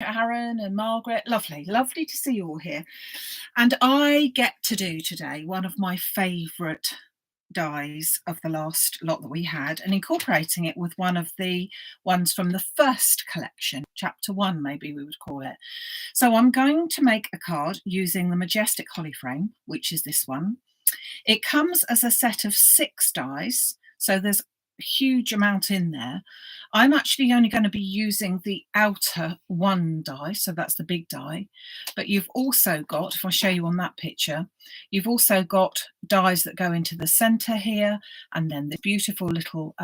Aaron and Margaret, lovely to see you all here. And I get to do today one of my favourite dies of the last lot that we had, and incorporating it with one of the ones from the first collection, chapter 1 maybe we would call it. So I'm going to make a card using the Majestic Holly frame, which is this one. It comes as a set of 6 dies, so there's a huge amount in there. I'm actually only going to be using the outer 1 die, so that's the big die. But you've also got, if I show you on that picture, you've also got dies that go into the centre here, and then the beautiful little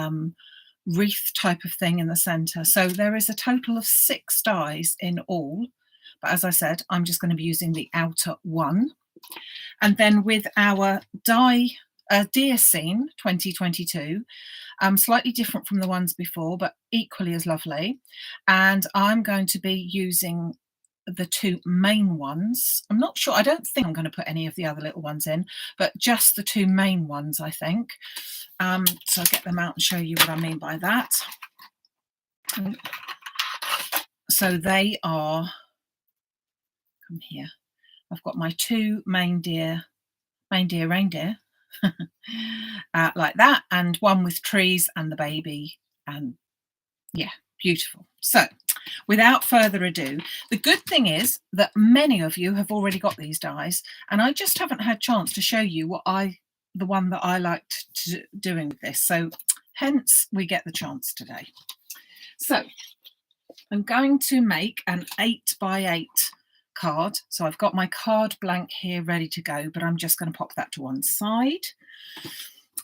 wreath type of thing in the centre. So there is a total of 6 dies in all. But as I said, I'm just going to be using the outer 1. And then with our Deer Scene 2022, slightly different from the ones before, but equally as lovely. And I'm going to be using the 2 main ones. I'm not sure, I don't think I'm going to put any of the other little ones in, but just the 2 main ones, I think. So I'll get them out and show you what I mean by that. So they are, come here, I've got my 2 reindeer like that, and one with trees and the baby, and yeah, beautiful. So without further ado, the good thing is that many of you have already got these dies, and I just haven't had a chance to show you the one that I liked doing with this, so hence we get the chance today. So I'm going to make an 8 by 8 card. So I've got my card blank here ready to go, but I'm just going to pop that to one side.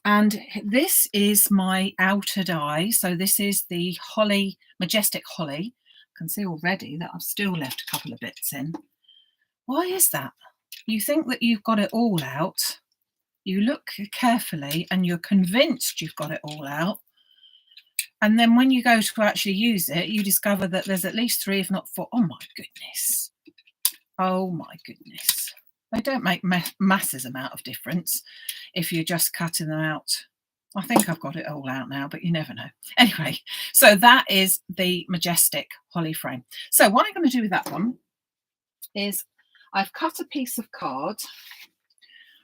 And this is my outer die. So this is the Holly, Majestic Holly. I can see already that I've still left a couple of bits in. Why is that? You think that you've got it all out. You look carefully and you're convinced you've got it all out. And then when you go to actually use it, you discover that there's at least 3, if not 4. Oh my goodness. Oh my goodness. They don't make masses amount of difference if you're just cutting them out. I think I've got it all out now, but you never know. Anyway, so that is the Majestic Holly frame. So what I'm going to do with that one is I've cut a piece of card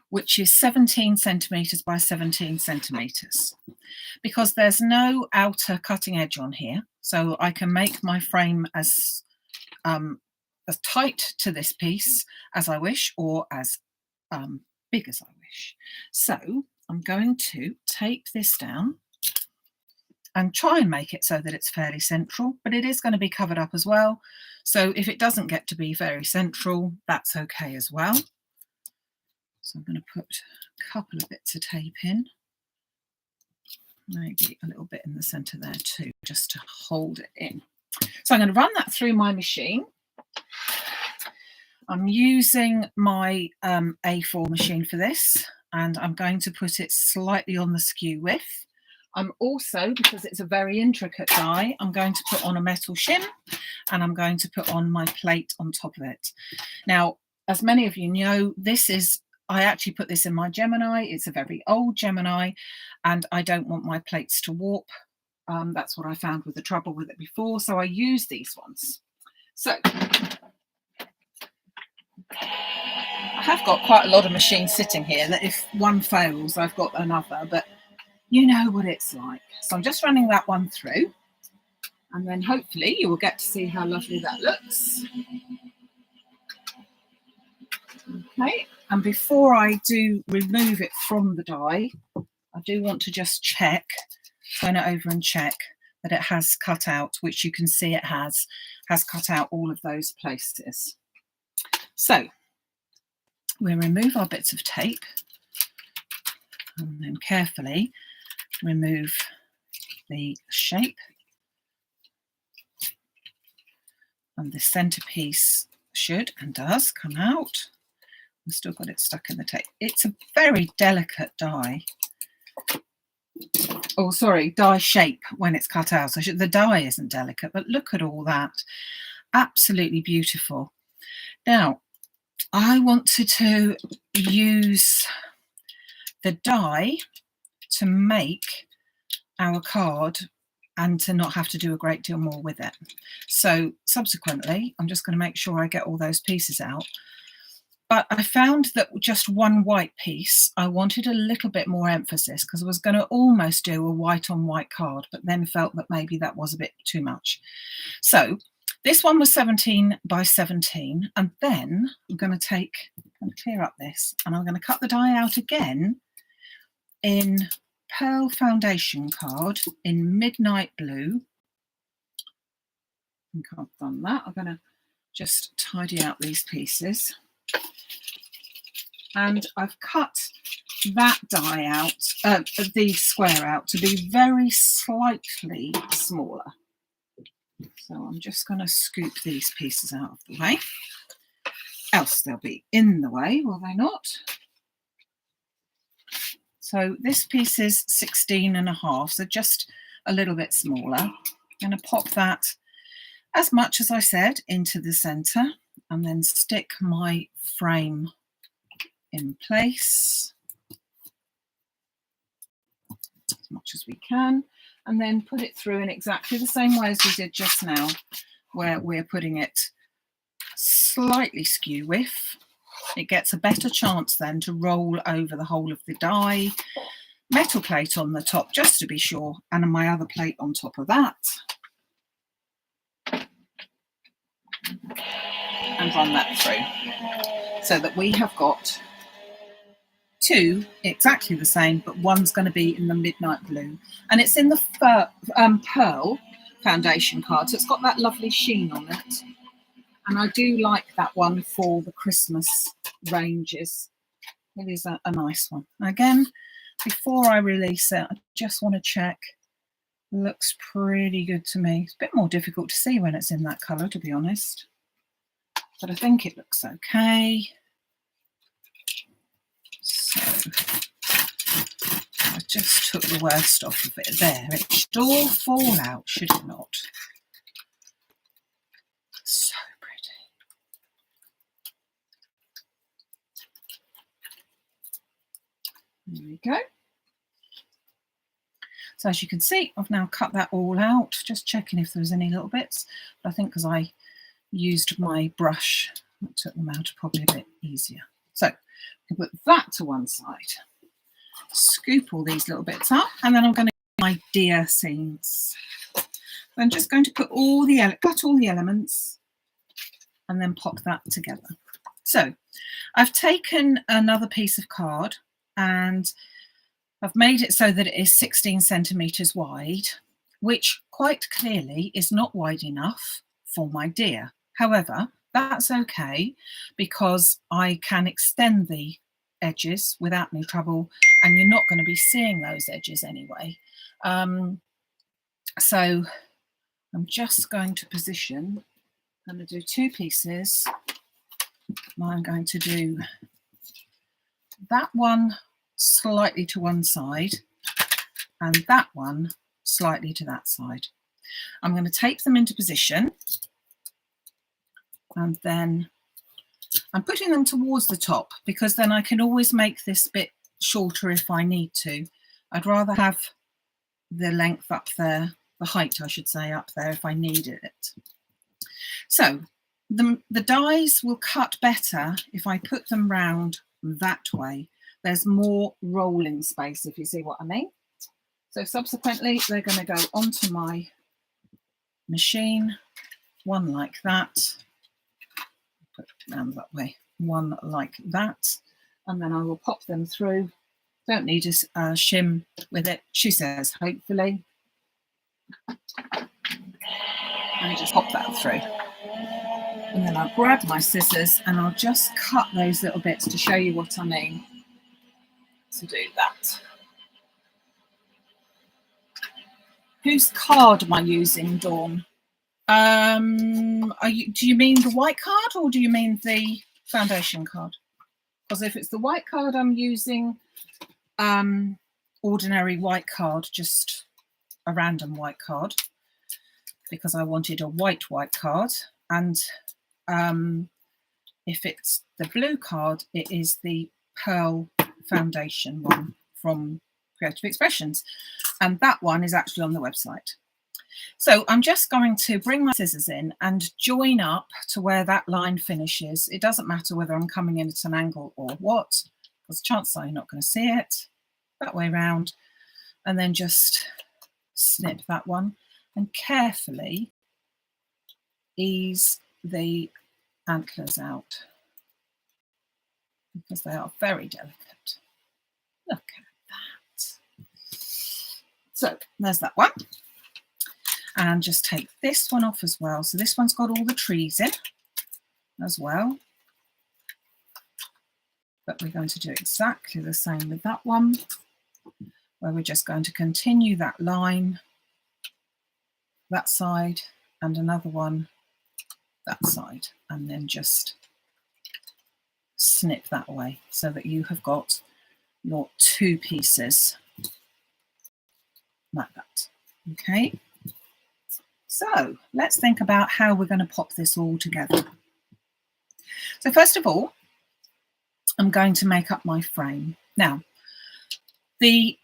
which is 17 centimetres by 17 centimetres, because there's no outer cutting edge on here, so I can make my frame as tight to this piece as I wish, or as big as I wish. So I'm going to tape this down and try and make it so that it's fairly central, but it is going to be covered up as well. So if it doesn't get to be very central, that's okay as well. So I'm going to put a couple of bits of tape in, maybe a little bit in the centre there too, just to hold it in. So I'm going to run that through my machine. I'm using my A4 machine for this, and I'm going to put it slightly on the skew width. I'm also, because it's a very intricate die, I'm going to put on a metal shim, and I'm going to put on my plate on top of it. Now, as many of you know, I actually put this in my Gemini. It's a very old Gemini, and I don't want my plates to warp. That's what I found with the trouble with it before, so I use these ones. So I have got quite a lot of machines sitting here that if one fails, I've got another, but you know what it's like. So I'm just running that one through, and then hopefully you will get to see how lovely that looks. Okay, and before I do remove it from the die, I do want to just check, turn it over and check that it has cut out, which you can see it has cut out all of those places. So we'll remove our bits of tape and then carefully remove the shape, and the centerpiece should and does come out. I've still got it stuck in the tape. It's a very delicate die. Oh, sorry, die shape when it's cut out. The die isn't delicate, but look at all that. Absolutely beautiful. Now, I wanted to use the die to make our card and to not have to do a great deal more with it. So subsequently, I'm just going to make sure I get all those pieces out. But I found that just one white piece, I wanted a little bit more emphasis because I was going to almost do a white on white card, but then felt that maybe that was a bit too much. So this one was 17 by 17. And then I'm going to clear up this, and I'm going to cut the die out again in pearl foundation card in midnight blue. I think I've done that. I'm going to just tidy out these pieces. And I've cut that die out, the square out, to be very slightly smaller. So I'm just going to scoop these pieces out of the way, else they'll be in the way, will they not? So this piece is 16.5, so just a little bit smaller. I'm going to pop that as much as I said into the centre, and then stick my frame in place as much as we can, and then put it through in exactly the same way as we did just now, where we're putting it slightly skew with. It gets a better chance then to roll over the whole of the die. Metal plate on the top just to be sure, and my other plate on top of that, and run that through so that we have got two exactly the same, but one's going to be in the midnight blue, and it's in the pearl foundation card, so it's got that lovely sheen on it, and I do like that one for the Christmas ranges. It is a nice one. Again, before I release it, I just want to check. Looks pretty good to me. It's a bit more difficult to see when it's in that colour, to be honest, but I think it looks okay. So I just took the worst off of it there. It should all fall out, should it not? So pretty. There we go. So as you can see, I've now cut that all out, just checking if there was any little bits. But I think because I used my brush, I took them out probably a bit easier. So I'll put that to one side, scoop all these little bits up, and then I'm going to do my deer scenes. I'm just going to put cut all the elements and then pop that together. So I've taken another piece of card and I've made it so that it is 16 centimetres wide, which quite clearly is not wide enough for my deer. However, that's okay because I can extend the edges without any trouble, and you're not going to be seeing those edges anyway. So I'm just going to position. I'm going to do two pieces. I'm going to do that one slightly to one side and that one slightly to that side. I'm going to take them into position, and then I'm putting them towards the top because then I can always make this bit shorter if I need to. I'd rather have the length up there, the height I should say up there if I needed it. So the dies will cut better if I put them round that way. There's more rolling space, if you see what I mean. So subsequently they're going to go onto my machine, one like that. Put it round that way, one like that, and then I will pop them through. Don't need a shim with it, she says, hopefully. And just pop that through. And then I'll grab my scissors and I'll just cut those little bits to show you what I mean to do that. Whose card am I using, Dawn? Do you mean the white card or do you mean the foundation card? Because if it's the white card, I'm using ordinary white card, just a random white card, because I wanted a white card. And if it's the blue card, it is the pearl foundation one from Creative Expressions, and that one is actually on the website. So I'm just going to bring my scissors in and join up to where that line finishes. It doesn't matter whether I'm coming in at an angle or what, because chances are you're not going to see it. That way round, and then just snip that one and carefully ease the antlers out because they are very delicate. Look at that. So there's that one. And just take this one off as well. So this one's got all the trees in as well. But we're going to do exactly the same with that one, where we're just going to continue that line, that side, and another one, that side, and then just snip that way so that you have got your two pieces like that. Okay. So let's think about how we're going to pop this all together. So first of all, I'm going to make up my frame. Now, the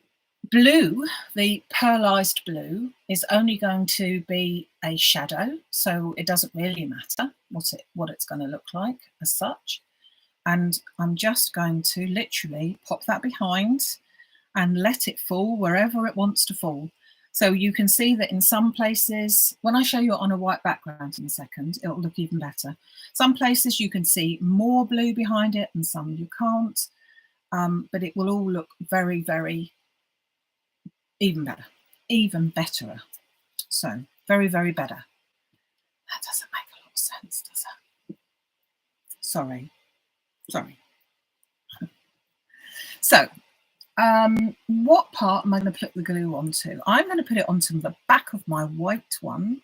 blue, the pearlized blue, is only going to be a shadow, so it doesn't really matter what it's going to look like as such. And I'm just going to literally pop that behind and let it fall wherever it wants to fall. So you can see that in some places, when I show you it on a white background in a second, it'll look even better. Some places you can see more blue behind it and some you can't, but it will all look very, very even better, even betterer. So very, very better. That doesn't make a lot of sense, does it? Sorry. So what part am I going to put the glue onto? I'm going to put it onto the back of my white one.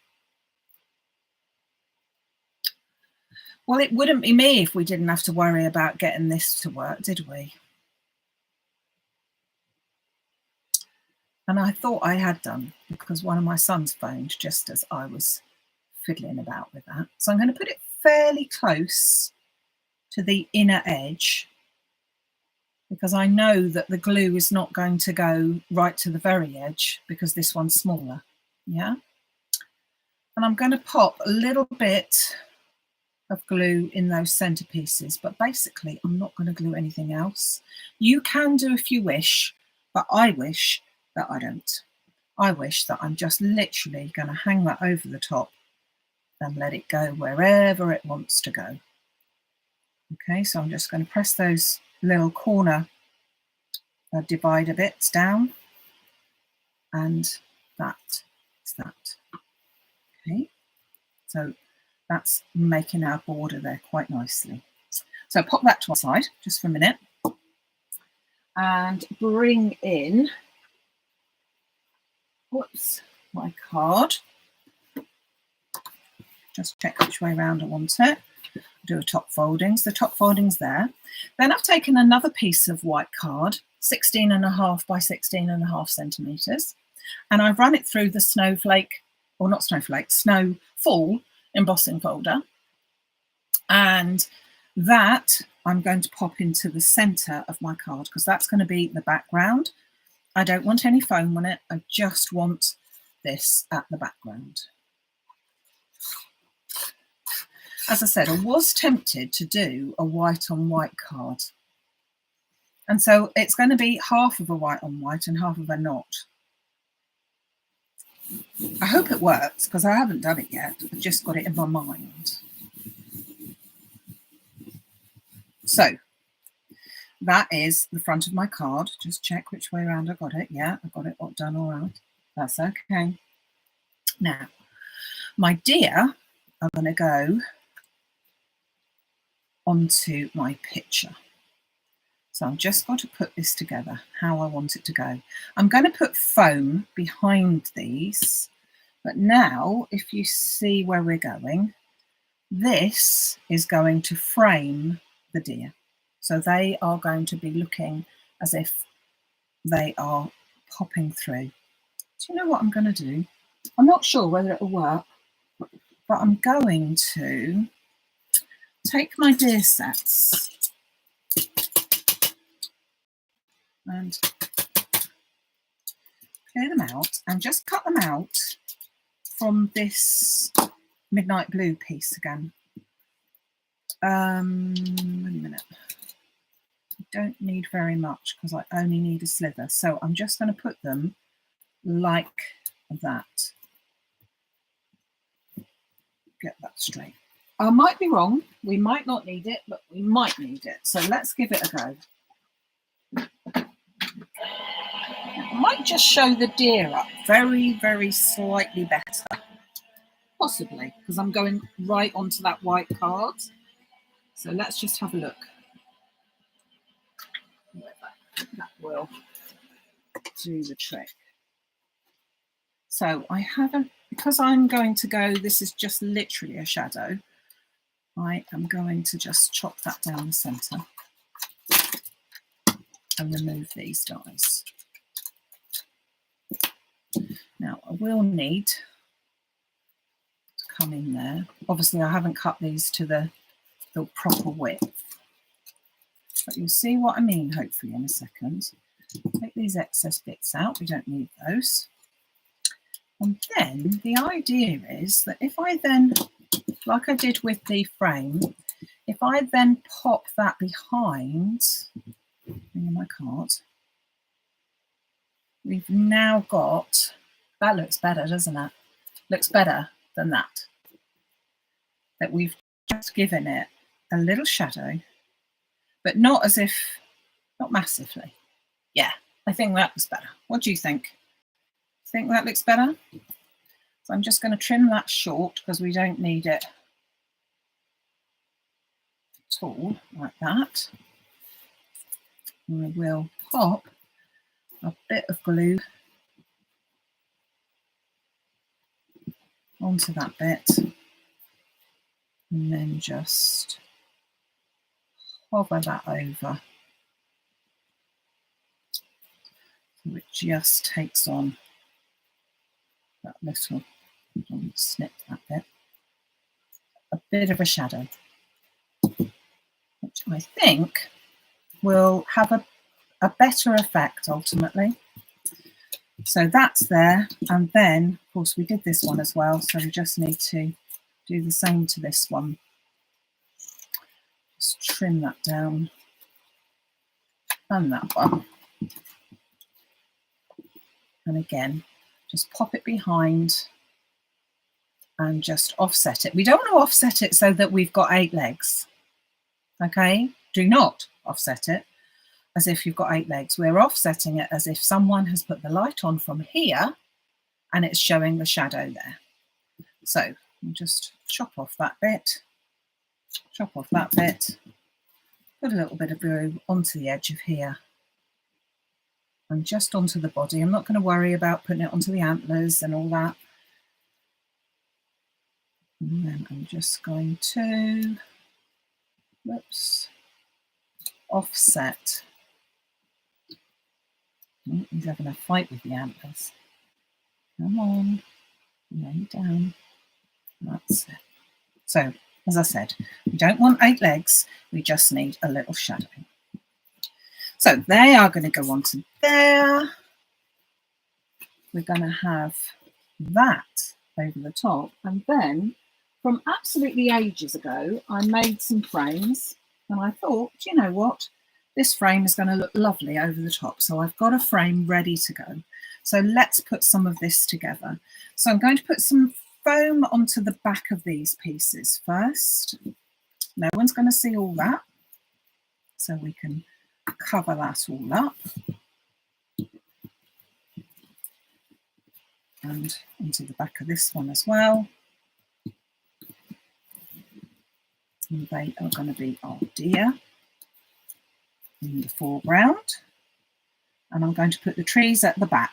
Well, it wouldn't be me if we didn't have to worry about getting this to work, did we? And I thought I had done, because one of my sons phoned just as I was fiddling about with that. So I'm going to put it fairly close to the inner edge, because I know that the glue is not going to go right to the very edge because this one's smaller. Yeah. And I'm going to pop a little bit of glue in those center pieces, but basically I'm not going to glue anything else. You can do if you wish, but I wish that I don't. I wish that I'm just literally going to hang that over the top and let it go wherever it wants to go. Okay, so I'm just going to press those little corner divider bits down, and that is that. Okay, so that's making our border there quite nicely. So pop that to one side just for a minute and bring in, whoops, my card. Just check which way around I want it. Do a top foldings. The top foldings there. Then I've taken another piece of white card, 16.5 by 16.5 centimetres, and I've run it through the snowflake, or not snowflake, snowfall embossing folder. And that I'm going to pop into the centre of my card because that's going to be the background. I don't want any foam on it. I just want this at the background. As I said, I was tempted to do a white on white card. And so it's going to be half of a white on white and half of a not. I hope it works because I haven't done it yet. I've just got it in my mind. So that is the front of my card. Just check which way around I got it. Yeah, I got it all done all right. That's okay. Now, my deer, I'm going to go onto my picture. So I've just got to put this together how I want it to go. I'm going to put foam behind these, but now if you see where we're going, this is going to frame the deer. So they are going to be looking as if they are popping through. Do you know what I'm going to do? I'm not sure whether it will work, but I'm going to take my deer sets and clear them out and just cut them out from this Midnight Blue piece again. Wait a minute. I don't need very much because I only need a slither. So I'm just going to put them like that. Get that straight. I might be wrong. We might not need it, but we might need it. So let's give it a go. I might just show the deer up very, very slightly better. Possibly, because I'm going right onto that white card. So let's just have a look. That will do the trick. So I haven't, because I'm going to go, this is just literally a shadow. I am going to just chop that down the centre and remove these dies. Now I will need to come in there. Obviously I haven't cut these to the proper width, but you'll see what I mean hopefully in a second. Take these excess bits out, we don't need those. And then the idea is that if I then, like I did with the frame, if I then pop that behind, bring my card, we've now got, that looks better, doesn't it? Looks better than that. That we've just given it a little shadow, but not as if, not massively. Yeah, I think that looks better. What do you think? Think that looks better? So I'm just going to trim that short because we don't need it at all, like that. And I will pop a bit of glue onto that bit and then just hover that over so it just takes on that little, snip that bit, a bit of a shadow, which I think will have a better effect ultimately. So that's there, and then of course we did this one as well, so we just need to do the same to this one. Just trim that down, and that one, and again just pop it behind and just offset it. We don't want to offset it so that we've got 8 legs, okay? Do not offset it as if you've got 8 legs. We're offsetting it as if someone has put the light on from here and it's showing the shadow there. So we'll just chop off that bit, chop off that bit, put a little bit of glue onto the edge of here and just onto the body. I'm not going to worry about putting it onto the antlers and all that. And then I'm just going to, whoops, offset. He's having a fight with the antlers. Come on, lay down. That's it. So, as I said, we don't want 8 legs, we just need a little shadow. So they are going to go onto there. We're going to have that over the top. And then from absolutely ages ago, I made some frames and I thought, you know what? This frame is going to look lovely over the top. So I've got a frame ready to go. So let's put some of this together. So I'm going to put some foam onto the back of these pieces first. No one's going to see all that. So we can cover that all up. And onto the back of this one as well. And they are going to be our deer in the foreground. And I'm going to put the trees at the back,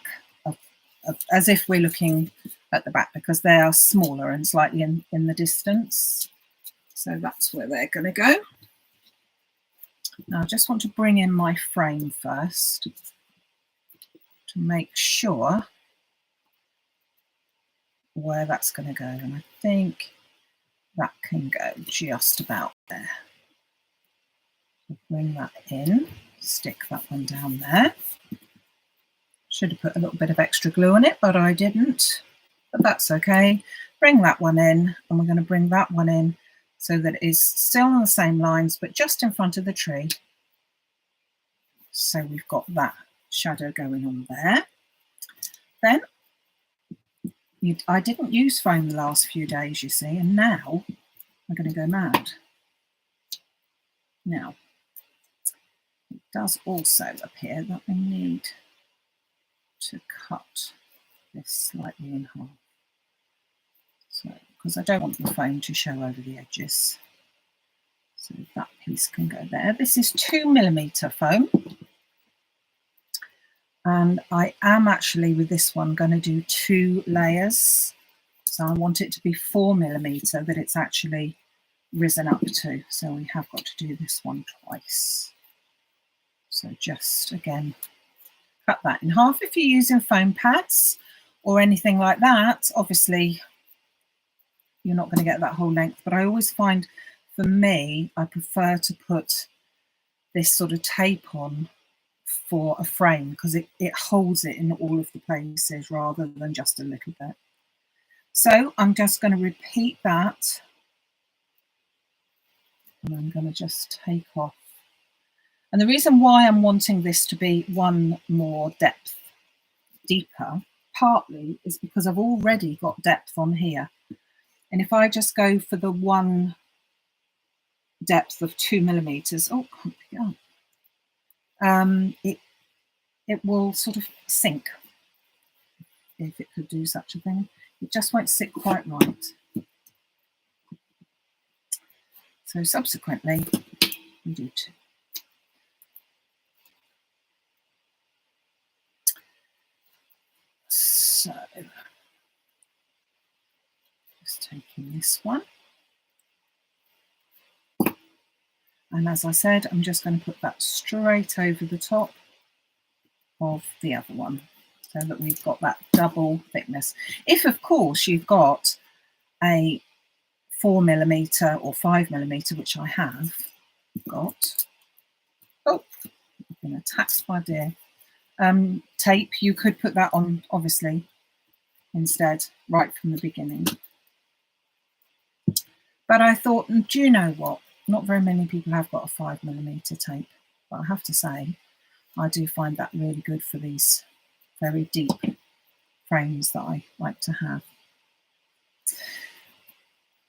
as if we're looking at the back, because they are smaller and slightly in the distance. So that's where they're going to go. Now I just want to bring in my frame first to make sure where that's going to go, and I think that can go just about there. So bring that in, stick that one down there. Should have put a little bit of extra glue on it, but I didn't. but that's okay. Bring that one in, and we're going to bring that one in so that it is still on the same lines, but just in front of the tree. So we've got that shadow going on there. Then I didn't use foam the last few days, you see, and now I'm going to go mad. Now, it does also appear that I need to cut this slightly in half. So, because I don't want the foam to show over the edges. So that piece can go there. This is 2mm foam. And I am actually, with this one, going to do 2 layers. So I want it to be 4mm that it's actually risen up to. So we have got to do this one twice. So just, again, cut that in half. If you're using foam pads or anything like that, obviously you're not going to get that whole length. But I always find, for me, I prefer to put this sort of tape on for a frame because it holds it in all of the places rather than just a little bit. So I'm just going to repeat that, and I'm going to just take off. And the reason why I'm wanting this to be one more depth deeper, partly, is because I've already got depth on here. And if I just go for the one depth of 2mm, oh, can't pick it up. It will sort of sink, if it could do such a thing. It just won't sit quite right. So subsequently, we do 2. So, just taking this one. And as I said, I'm just going to put that straight over the top of the other one so that we've got that double thickness. If, of course, you've got a 4mm or 5mm, which I have got. Oh, I've been attacked by deer. Tape, you could put that on, obviously, instead, right from the beginning. But I thought, do you know what? Not very many people have got a 5mm tape, but I have to say, I do find that really good for these very deep frames that I like to have.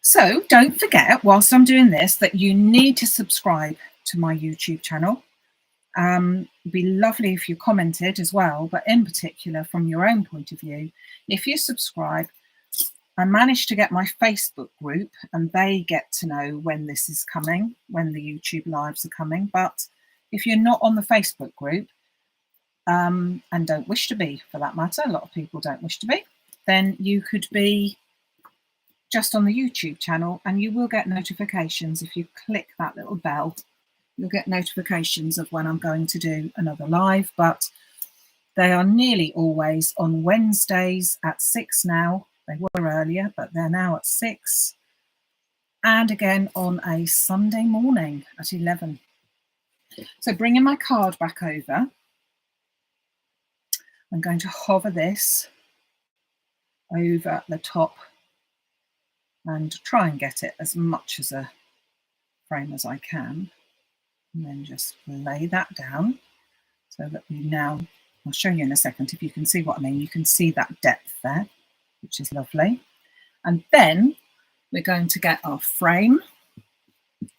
So don't forget, whilst I'm doing this, that you need to subscribe to my YouTube channel. It'd be lovely if you commented as well, but in particular from your own point of view, if you subscribe, I managed to get my Facebook group and they get to know when this is coming, when the YouTube lives are coming. But if you're not on the Facebook group, and don't wish to be for that matter, a lot of people don't wish to be, then you could be just on the YouTube channel and you will get notifications. If you click that little bell, you'll get notifications of when I'm going to do another live, but they are nearly always on Wednesdays at 6 now. They were earlier, but they're now at 6. And again on a Sunday morning at 11. So bringing my card back over, I'm going to hover this over the top and try and get it as much as a frame as I can. And then just lay that down so that we now, I'll show you in a second if you can see what I mean. You can see that depth there, which is lovely. And then we're going to get our frame,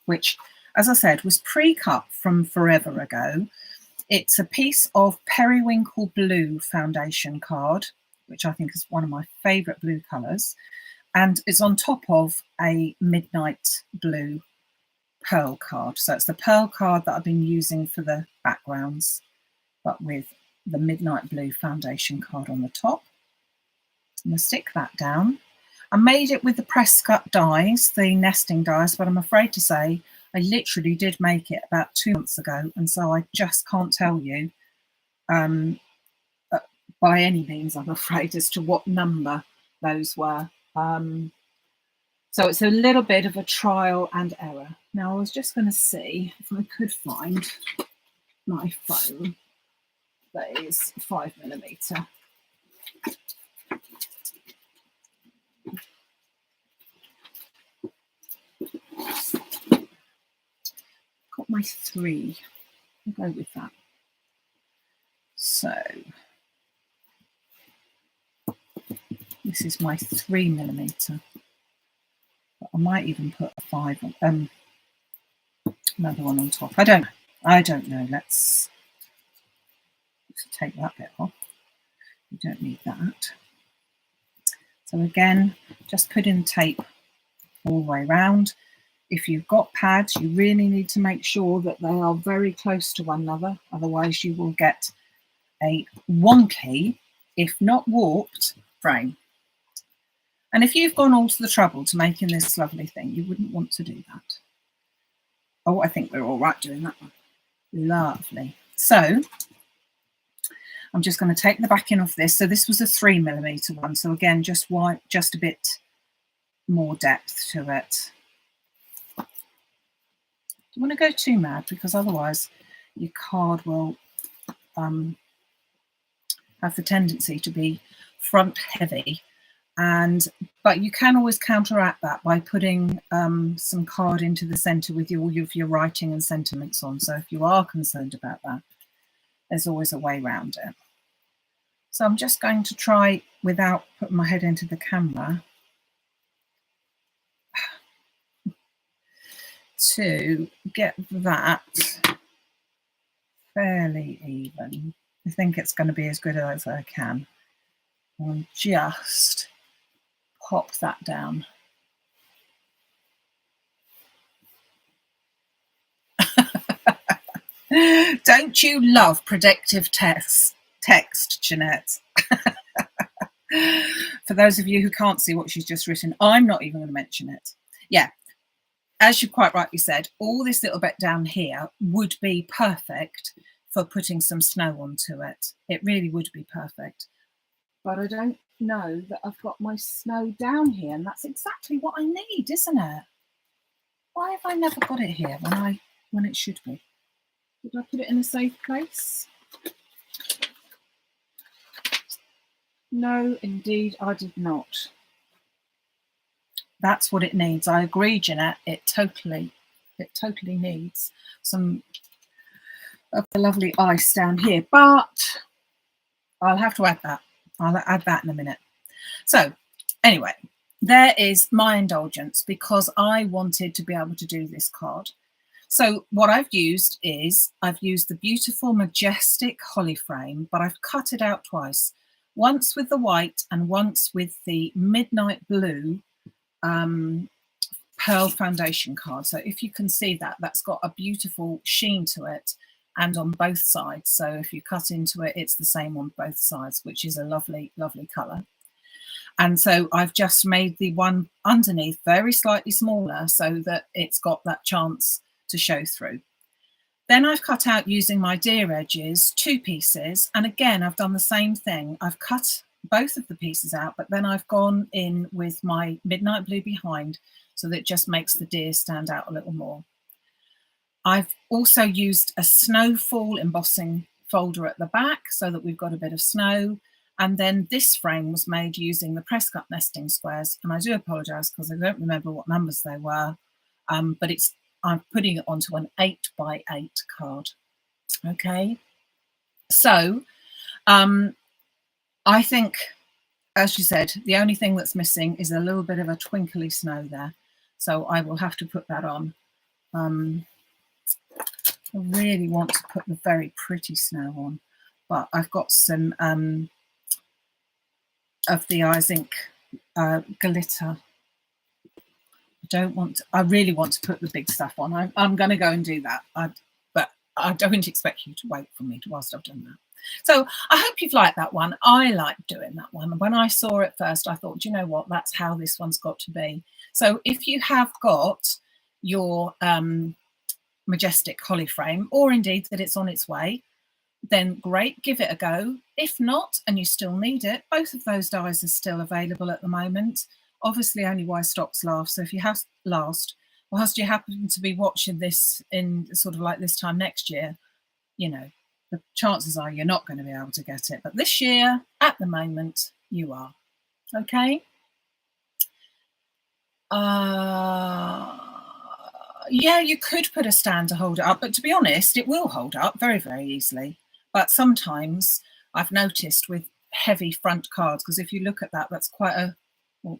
which, as I said, was pre-cut from forever ago. It's a piece of Periwinkle Blue foundation card, which I think is one of my favourite blue colours. And it's on top of a midnight blue pearl card. So it's the pearl card that I've been using for the backgrounds, but with the midnight blue foundation card on the top. I'm going to stick that down. I made it with the press cut dies, the nesting dies, but I'm afraid to say I literally did make it about 2 months ago, and so I just can't tell you by any means, I'm afraid, as to what number those were. So it's a little bit of a trial and error. Now I was just going to see if I could find my foam that is 5mm. Got my 3. I'll go with that. So this is my 3mm. But I might even put a 5 on, another one on top. I don't know. Let's take that bit off. We don't need that. So again, just put in tape all the way around. If you've got pads, you really need to make sure that they are very close to one another. Otherwise you will get a wonky, if not warped, frame. And if you've gone all to the trouble to making this lovely thing, you wouldn't want to do that. Oh, I think we're all right doing that one. Lovely. So I'm just going to take the backing off this. So this was a 3mm one. So again, just a bit more depth to it. Don't want to go too mad, because otherwise your card will have the tendency to be front heavy. But you can always counteract that by putting some card into the centre with all of your writing and sentiments on. So if you are concerned about that, there's always a way around it. So I'm just going to try, without putting my head into the camera, to get that fairly even. I think it's going to be as good as I can. I'll just pop that down. Don't you love predictive text, Jeanette? For those of you who can't see what she's just written, I'm not even going to mention it. Yeah, as you quite rightly said, all this little bit down here would be perfect for putting some snow onto it. It really would be perfect. But I don't know that I've got my snow down here, and that's exactly what I need, isn't it? Why have I never got it here when it should be? Did I put it in a safe place? No, indeed, I did not. That's what it needs. I agree, Jeanette. It totally needs some of the lovely ice down here, but I'll have to add that. I'll add that in a minute. So anyway, there is my indulgence, because I wanted to be able to do this card. So what I've used is, I've used the beautiful Majestic Holly frame, but I've cut it out twice. Once with the white and once with the Midnight Blue pearl foundation card. So if you can see that, that's got a beautiful sheen to it, and on both sides. So if you cut into it, it's the same on both sides, which is a lovely, lovely colour. And so I've just made the one underneath very slightly smaller, so that it's got that chance to show through. Then I've cut out, using my deer edges, 2 pieces. And again, I've done the same thing. I've cut both of the pieces out, but then I've gone in with my Midnight Blue behind, so that it just makes the deer stand out a little more. I've also used a snowfall embossing folder at the back, so that we've got a bit of snow. And then this frame was made using the press cut nesting squares. And I do apologise, because I don't remember what numbers they were, but I'm putting it onto an 8x8 card. Okay, so I think, as you said, the only thing that's missing is a little bit of a twinkly snow there. So I will have to put that on. I really want to put the very pretty snow on, but I've got some of the Eyes Ink glitter. I really want to put the big stuff on. I'm going to go and do that. But I don't expect you to wait for me whilst I've done that. So I hope you've liked that one. I like doing that one. When I saw it first, I thought, do you know what? That's how this one's got to be. So if you have got your Majestic Holly frame, or indeed that it's on its way, then great, give it a go. If not, and you still need it, both of those dies are still available at the moment. Obviously only while stocks last. So if you have whilst you happen to be watching this in sort of like this time next year, you know, the chances are you're not going to be able to get it. But this year, at the moment, you are. Okay. Yeah, you could put a stand to hold it up, but to be honest, it will hold up very, very easily. But sometimes I've noticed with heavy front cards, because if you look at that, that's quite a, well,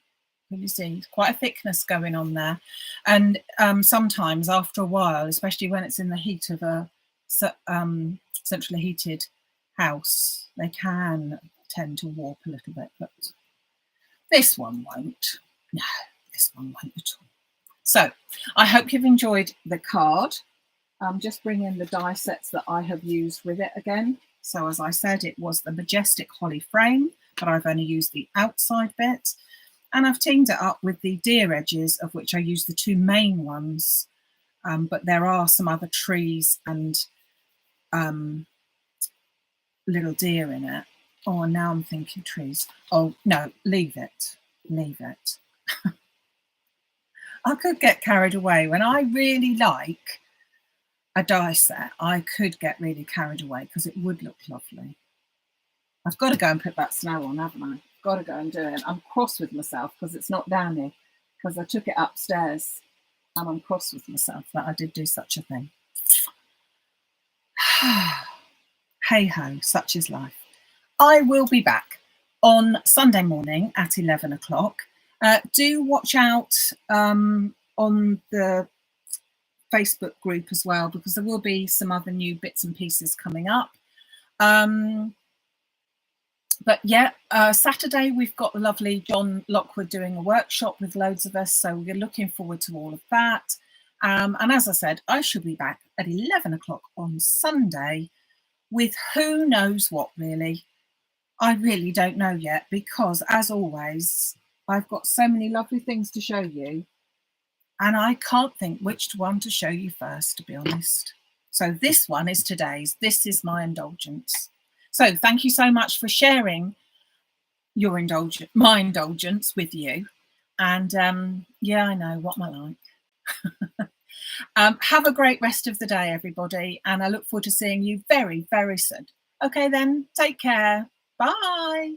can you see, quite a thickness going on there. And sometimes after a while, especially when it's in the heat of a centrally heated house, they can tend to warp a little bit, but this one won't. No, this one won't at all. So I hope you've enjoyed the card. Just bring in the die sets that I have used with it again. So as I said, it was the Majestic Holly frame, but I've only used the outside bit. And I've teamed it up with the deer edges, of which I use the two main ones. But there are some other trees and little deer in it. Oh, now I'm thinking trees. Oh, no, leave it. Leave it. I could get carried away. When I really like a die set, I could get really carried away because it would look lovely. I've got to go and put that snow on, haven't I? Got to go and do it. I'm cross with myself because it's not down here, because I took it upstairs and I'm cross with myself that I did do such a thing. Hey ho, such is life. I will be back on Sunday morning at 11 o'clock. Do watch out on the Facebook group as well, because there will be some other new bits and pieces coming up. But yeah, Saturday we've got the lovely John Lockwood doing a workshop with loads of us, so we're looking forward to all of that. And as I said, I shall be back at 11 o'clock on Sunday with who knows what, really. I really don't know yet, because as always, I've got so many lovely things to show you, and I can't think which one to show you first, to be honest. So this one is today's. This is my indulgence. So thank you so much for sharing your my indulgence with you. And yeah, I know what am I like. Have a great rest of the day, everybody, and I look forward to seeing you very, very soon. Okay then, take care. Bye.